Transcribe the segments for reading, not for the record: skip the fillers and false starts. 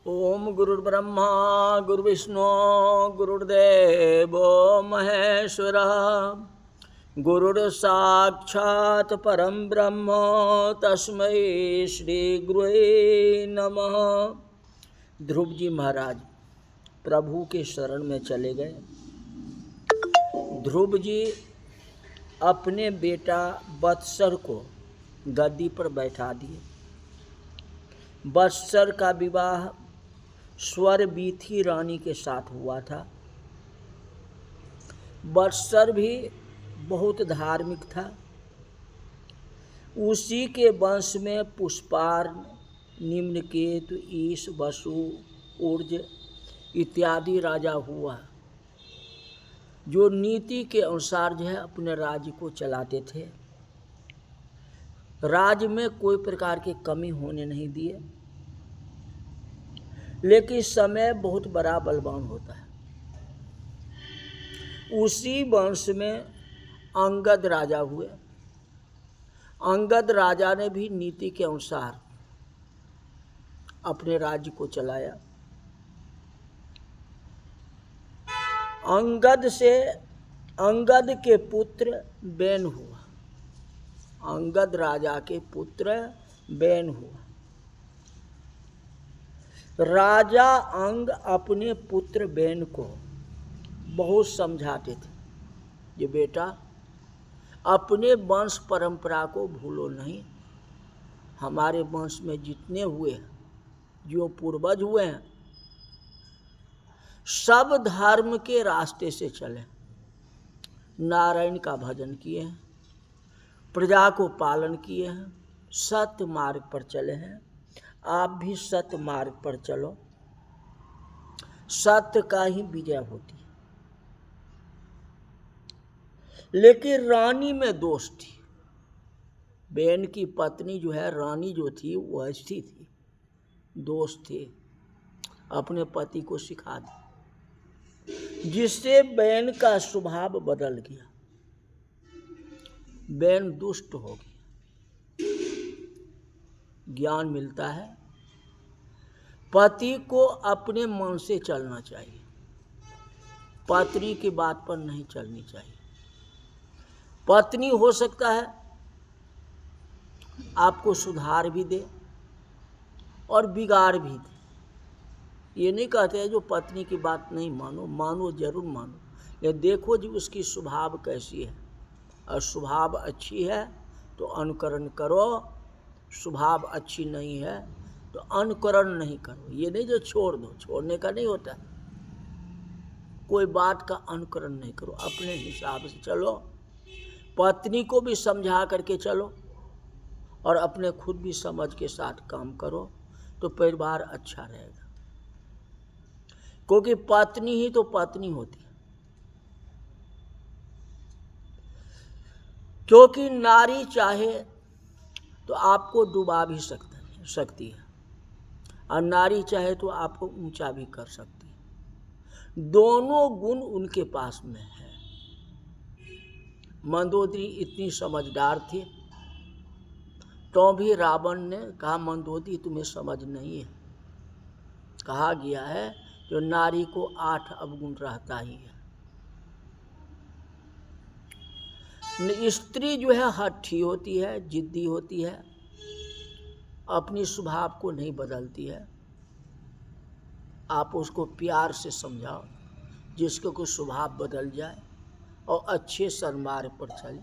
ओम गुरुर्ब्रह्मा गुरुर्विष्णु गुरुर्देव महेश्वरः गुरुर्साक्षात् परम ब्रह्म तस्मै श्री गुरुवे नमः। ध्रुव जी महाराज प्रभु के शरण में चले गए। ध्रुव जी अपने बेटा वत्सर को गद्दी पर बैठा दिए। वत्सर का विवाह स्वरबीथी रानी के साथ हुआ था। वत्सर भी बहुत धार्मिक था। उसी के वंश में पुष्पार्न, निम्नकेतु, ईश, वसु, ऊर्ज इत्यादि राजा हुआ, जो नीति के अनुसार जो है अपने राज्य को चलाते थे। राज्य में कोई प्रकार की कमी होने नहीं दिए। लेकिन समय बहुत बड़ा बलवान होता है। उसी वंश में अंगद राजा हुए। अंगद राजा ने भी नीति के अनुसार अपने राज्य को चलाया। अंगद के पुत्र बैन हुआ। अंगद राजा के पुत्र बैन हुआ। राजा अंग अपने पुत्र बैन को बहुत समझाते थे, ये बेटा अपने वंश परंपरा को भूलो नहीं। हमारे वंश में जितने हुए हैं, जो पूर्वज हुए हैं, सब धर्म के रास्ते से चले। नारायण का भजन किए हैं, प्रजा को पालन किए हैं, सत्य मार्ग पर चले हैं। आप भी सत्य मार्ग पर चलो, सत्य का ही विजय होती है। लेकिन रानी में दोष थी। बैन की पत्नी जो है, रानी जो थी, वो अच्छी थी, दोष थे, अपने पति को सिखा दी, जिससे बैन का स्वभाव बदल गया। बैन दुष्ट हो गया। ज्ञान मिलता है, पति को अपने मन से चलना चाहिए, पत्नी की बात पर नहीं चलनी चाहिए। पत्नी हो सकता है आपको सुधार भी दे और बिगाड़ भी दे। ये नहीं कहते हैं जो पत्नी की बात नहीं मानो, मानो जरूर मानो। ये देखो जी उसकी स्वभाव कैसी है, और स्वभाव अच्छी है तो अनुकरण करो, स्वभाव अच्छी नहीं है तो अनुकरण नहीं करो। ये नहीं जो छोड़ दो, छोड़ने का नहीं होता। कोई बात का अनुकरण नहीं करो, अपने हिसाब से चलो, पत्नी को भी समझा करके चलो और अपने खुद भी समझ के साथ काम करो, तो परिवार अच्छा रहेगा। क्योंकि पत्नी ही तो पत्नी होती है। क्योंकि नारी चाहे तो आपको डुबा भी सकती है, और नारी चाहे तो आपको ऊंचा भी कर सकती है। दोनों गुण उनके पास में है। मंदोदरी इतनी समझदार थी, तो भी रावण ने कहा मंदोदरी तुम्हें समझ नहीं है। कहा गया है जो नारी को 8 अवगुण रहता ही है। स्त्री जो है हठी होती है, जिद्दी होती है, अपनी स्वभाव को नहीं बदलती है। आप उसको प्यार से समझाओ, जिसको कोई स्वभाव बदल जाए और अच्छे सन्मार्ग पर चले।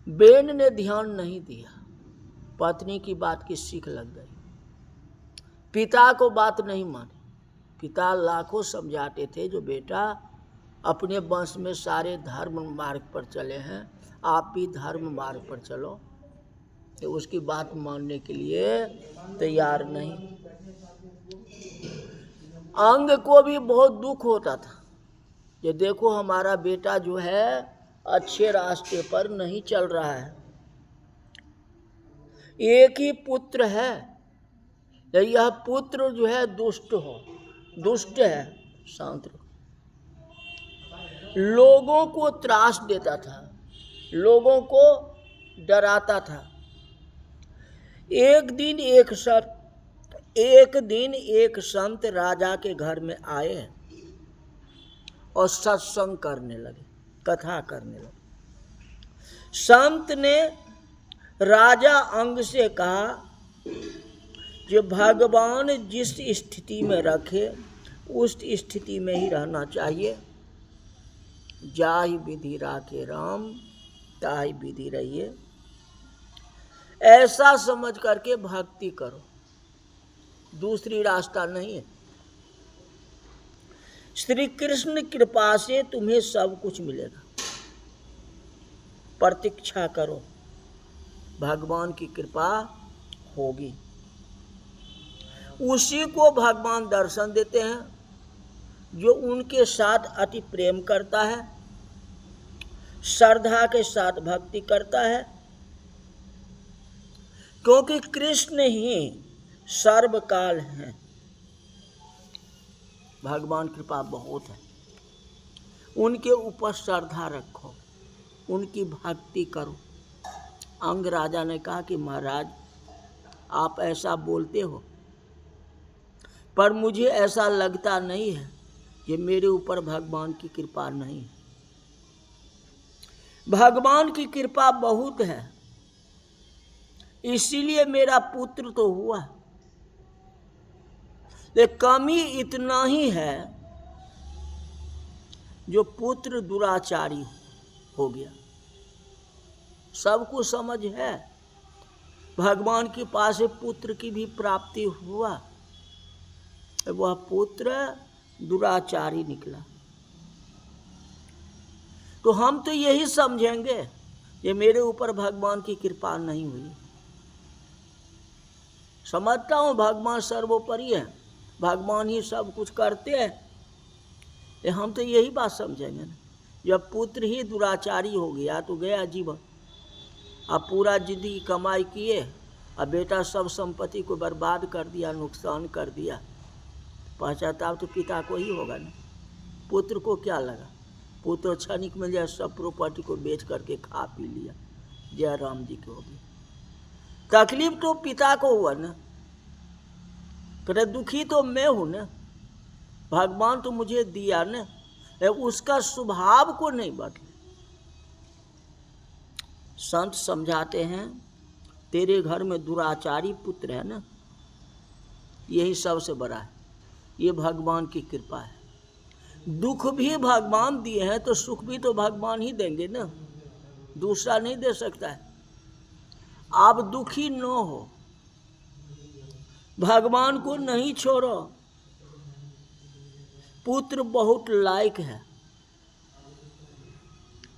बैन ने ध्यान नहीं दिया, पत्नी की बात की सीख लग गई, पिता को बात नहीं मानी। पिता लाखों समझाते थे जो बेटा अपने वंश में सारे धर्म मार्ग पर चले हैं, आप भी धर्म मार्ग पर चलो, तो उसकी बात मानने के लिए तैयार नहीं। अंग को भी बहुत दुख होता था, ये देखो हमारा बेटा जो है अच्छे रास्ते पर नहीं चल रहा है। एक ही पुत्र है, यह पुत्र जो है दुष्ट है, शांत रहो। लोगों को त्रास देता था, लोगों को डराता था। एक दिन एक एक दिन एक संत राजा के घर में आए और सत्संग करने लगे, कथा करने लगे। संत ने राजा अंग से कहा कि भगवान जिस स्थिति में रखे उस स्थिति में ही रहना चाहिए। जाहि विधि राखे राम ताहि विधि रहिए। ऐसा समझ करके भक्ति करो, दूसरी रास्ता नहीं है। श्री कृष्ण कृपा से तुम्हें सब कुछ मिलेगा। प्रतीक्षा करो, भगवान की कृपा होगी। उसी को भगवान दर्शन देते हैं जो उनके साथ अति प्रेम करता है, श्रद्धा के साथ भक्ति करता है। क्योंकि कृष्ण ही सर्वकाल हैं। भगवान कृपा बहुत है, उनके ऊपर श्रद्धा रखो, उनकी भक्ति करो। अंग राजा ने कहा कि महाराज आप ऐसा बोलते हो, पर मुझे ऐसा लगता नहीं है कि मेरे ऊपर भगवान की कृपा नहीं है। भगवान की कृपा बहुत है, इसीलिए मेरा पुत्र तो हुआ, लेकिन कमी इतना ही है जो पुत्र दुराचारी हो गया। सबको समझ है भगवान के पास से पुत्र की भी प्राप्ति हुआ, वह पुत्र दुराचारी निकला। तो हम तो यही समझेंगे कि मेरे ऊपर भगवान की कृपा नहीं हुई। समझता हूँ भगवान सर्वोपरि है, भगवान ही सब कुछ करते हैं, हम तो यही बात समझेंगे ना। जब पुत्र ही दुराचारी हो गया तो गया जीवन। अब पूरा जिंदगी कमाई किए, अब बेटा सब संपत्ति को बर्बाद कर दिया, नुकसान कर दिया, पश्चाताप तो पिता को ही होगा ना। पुत्र को क्या लगा, पुत्र क्षणिक में जय सब प्रॉपर्टी को बेच करके खा पी लिया, जय राम जी की होगी। तकलीफ तो पिता को हुआ ना, तो दुखी तो मैं हूं ना, भगवान तो मुझे दिया ना, उसका स्वभाव को नहीं बदले। संत समझाते हैं तेरे घर में दुराचारी पुत्र है ना, यही सबसे बड़ा है, ये भगवान की कृपा है। दुख भी भगवान दिए हैं तो सुख भी तो भगवान ही देंगे ना, दूसरा नहीं दे सकता है। आप दुखी न हो, भगवान को नहीं छोड़ो। पुत्र बहुत लायक है,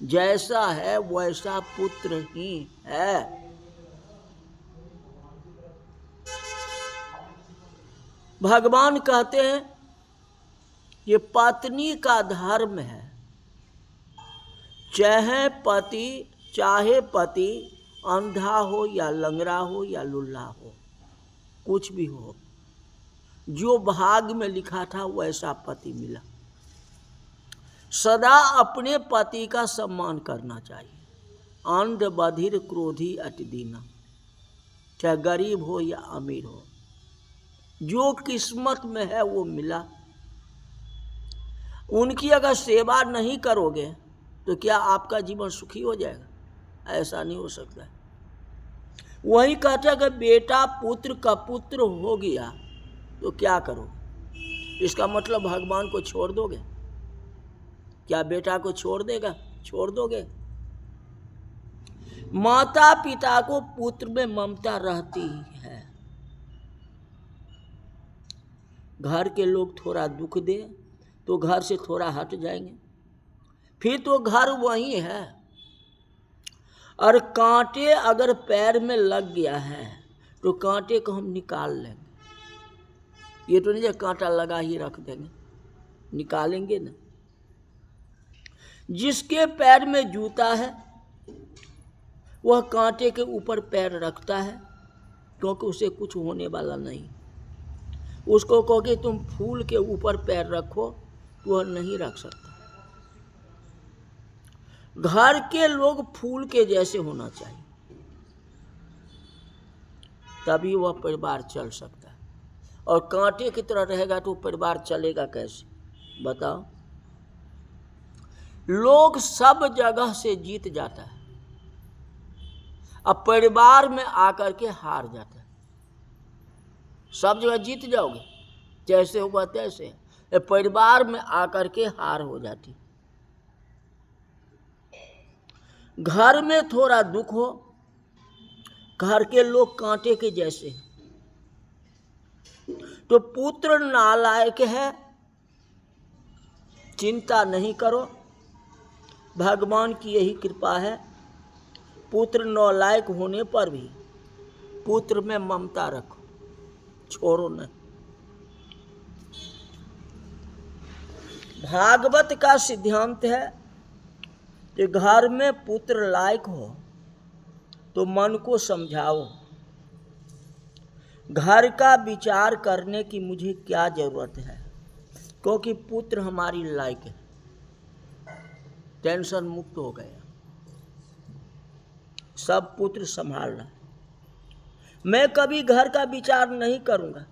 जैसा है वैसा पुत्र ही है। भगवान कहते हैं ये पत्नी का धर्म है, चाहे पति अंधा हो या लंगड़ा हो या लुल्ला हो, कुछ भी हो, जो भाग्य में लिखा था वैसा पति मिला। सदा अपने पति का सम्मान करना चाहिए। अंध बधिर क्रोधी अति दीना, चाहे गरीब हो या अमीर हो, जो किस्मत में है वो मिला। उनकी अगर सेवा नहीं करोगे तो क्या आपका जीवन सुखी हो जाएगा? ऐसा नहीं हो सकता है। वही कहते हैं कि बेटा पुत्र का पुत्र हो गया तो क्या करोगे? इसका मतलब भगवान को छोड़ दोगे? क्या बेटा को छोड़ देगा? छोड़ दोगे? माता पिता को पुत्र में ममता रहती है। घर के लोग थोड़ा दुख दे तो घर से थोड़ा हट जाएंगे, फिर तो घर वही है। और कांटे अगर पैर में लग गया है तो कांटे को हम निकाल लेंगे, ये तो नहीं कांटा लगा ही रख देंगे, निकालेंगे ना। जिसके पैर में जूता है वह कांटे के ऊपर पैर रखता है, क्योंकि उसे कुछ होने वाला नहीं। उसको कहोगे तुम फूल के ऊपर पैर रखो तो वह नहीं रख सकता। घर के लोग फूल के जैसे होना चाहिए, तभी वह परिवार चल सकता है। और कांटे की तरह रहेगा तो परिवार चलेगा कैसे? बताओ। लोग सब जगह से जीत जाता है, अब परिवार में आकर के हार जाता है। सब जगह जीत जाओगे जैसे होगा तैसे, परिवार में आकर के हार हो जाती। घर में थोड़ा दुख हो, घर के लोग कांटे के जैसे हैं, तो पुत्र नालायक है, चिंता नहीं करो, भगवान की यही कृपा है। पुत्र नालायक होने पर भी पुत्र में ममता रखो, छोड़ो नहीं। भागवत का सिद्धांत है कि घर में पुत्र लायक हो तो मन को समझाओ, घर का विचार करने की मुझे क्या जरूरत है, क्योंकि पुत्र हमारी लायक है। टेंशन मुक्त हो गया, सब पुत्र संभालना। मैं कभी घर का विचार नहीं करूंगा,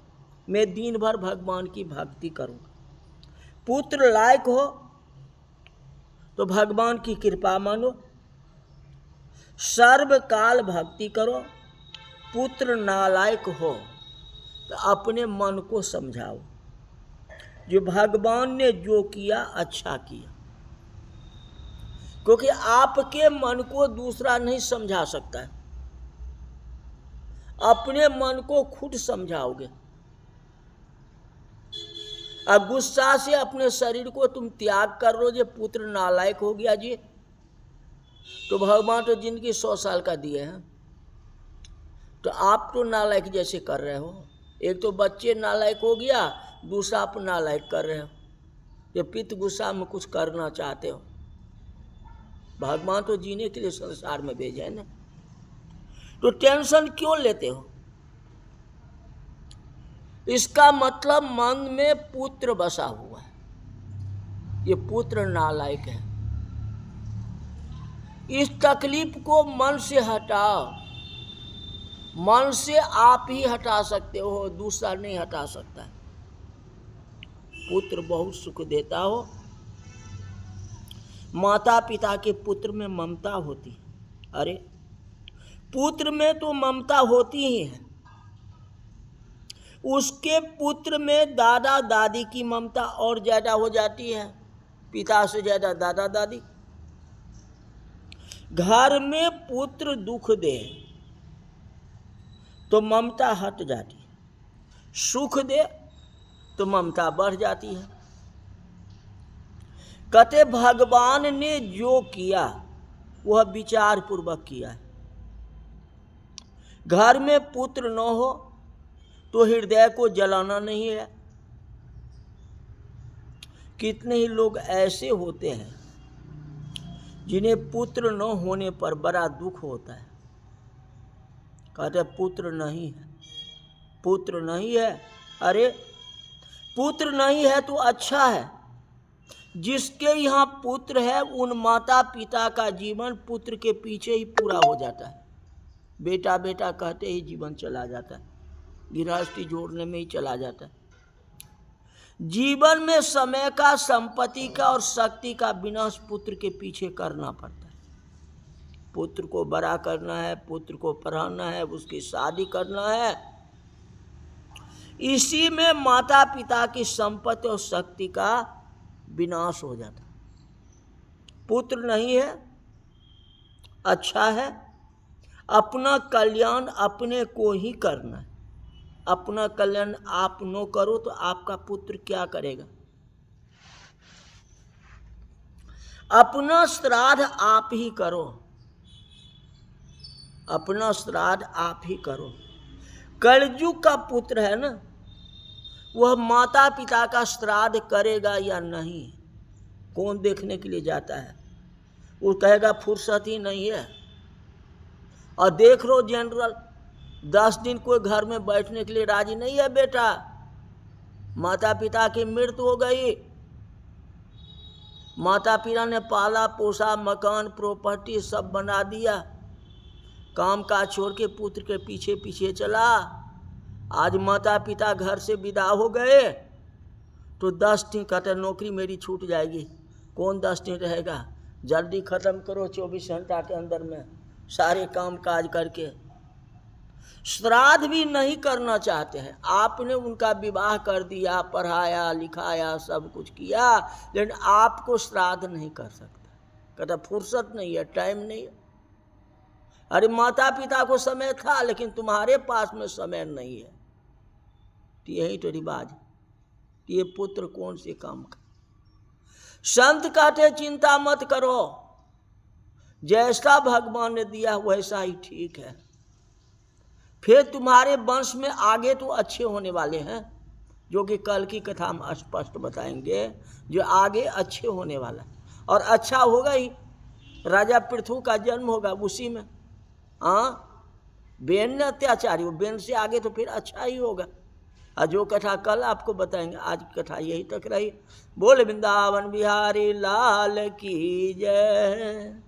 मैं दिन भर भगवान की भक्ति करूंगा। पुत्र लायक हो तो भगवान की कृपा मानो, सर्वकाल भक्ति करो। पुत्र नालायक हो तो अपने मन को समझाओ, जो भगवान ने जो किया अच्छा किया, क्योंकि आपके मन को दूसरा नहीं समझा सकता है, अपने मन को खुद समझाओगे। अब गुस्सा से अपने शरीर को तुम त्याग कर लो, जो पुत्र नालायक हो गया जी, तो भगवान तो जिंदगी 100 साल का दिए हैं, तो आप तो नालायक जैसे कर रहे हो। एक तो बच्चे नालायक हो गया, दूसरा आप नालायक कर रहे हो। ये पित्त गुस्सा में कुछ करना चाहते हो, भगवान तो जीने के लिए संसार में भेजे है ना, तो टेंशन क्यों लेते हो? इसका मतलब मन में पुत्र बसा हुआ है, ये पुत्र नालायक है। इस तकलीफ को मन से हटाओ, मन से आप ही हटा सकते हो, दूसरा नहीं हटा सकता। पुत्र बहुत सुख देता हो, माता पिता के पुत्र में ममता होती। अरे पुत्र में तो ममता होती ही है, उसके पुत्र में दादा दादी की ममता और ज्यादा हो जाती है, पिता से ज्यादा दादा दादी। घर में पुत्र दुख दे तो ममता हट जाती है, सुख दे तो ममता बढ़ जाती है। कहते भगवान ने जो किया वह विचार पूर्वक किया है। घर में पुत्र न हो तो हृदय को जलाना नहीं है। कितने ही लोग ऐसे होते हैं जिन्हें पुत्र न होने पर बड़ा दुख होता है, कहते पुत्र नहीं है, पुत्र नहीं है। अरे पुत्र नहीं है तो अच्छा है, जिसके यहाँ पुत्र है उन माता पिता का जीवन पुत्र के पीछे ही पूरा हो जाता है। बेटा बेटा कहते ही जीवन चला जाता है, गृहस्थी जोड़ने में ही चला जाता है। जीवन में समय का, संपत्ति का और शक्ति का विनाश पुत्र के पीछे करना पड़ता है। पुत्र को बड़ा करना है, पुत्र को पढ़ाना है, उसकी शादी करना है, इसी में माता पिता की संपत्ति और शक्ति का विनाश हो जाता। पुत्र नहीं है, अच्छा है, अपना कल्याण अपने को ही करना है। अपना कल्याण आप न करो तो आपका पुत्र क्या करेगा? अपना श्राद्ध आप ही करो, अपना श्राद्ध आप ही करो। कलयुग का पुत्र है ना, वह माता पिता का श्राद्ध करेगा या नहीं, कौन देखने के लिए जाता है? वो कहेगा फुर्सत ही नहीं है। और देख लो जनरल 10 दिन कोई घर में बैठने के लिए राजी नहीं है। बेटा माता पिता की मृत्यु हो गई, माता पिता ने पाला पोसा, मकान प्रॉपर्टी सब बना दिया, काम काज छोड़ के पुत्र के पीछे पीछे चला, आज माता पिता घर से विदा हो गए तो 10 दिन कहते नौकरी मेरी छूट जाएगी। कौन 10 दिन रहेगा? जल्दी ख़त्म करो 24 घंटा के अंदर में सारे काम काज करके। श्राद्ध भी नहीं करना चाहते हैं। आपने उनका विवाह कर दिया, पढ़ाया लिखाया, सब कुछ किया, लेकिन आपको श्राद्ध नहीं कर सकता। कहता फुर्सत नहीं है, टाइम नहीं है। अरे माता पिता को समय था, लेकिन तुम्हारे पास में समय नहीं है। तो यही तो रिवाज, ये पुत्र कौन से काम का। संत कहते चिंता मत करो, जैसा भगवान ने दिया वैसा ही ठीक है। फिर तुम्हारे वंश में आगे तो अच्छे होने वाले हैं, जो कि कल की कथा हम स्पष्ट बताएंगे, जो आगे अच्छे होने वाला है। और अच्छा होगा ही, राजा पृथु का जन्म होगा उसी में। हाँ, बेन ने अत्याचारी हो, बेन से आगे तो फिर अच्छा ही होगा। और जो कथा कल आपको बताएंगे, आज की कथा यही तक रही। बोल वृंदावन बिहारी लाल की जय।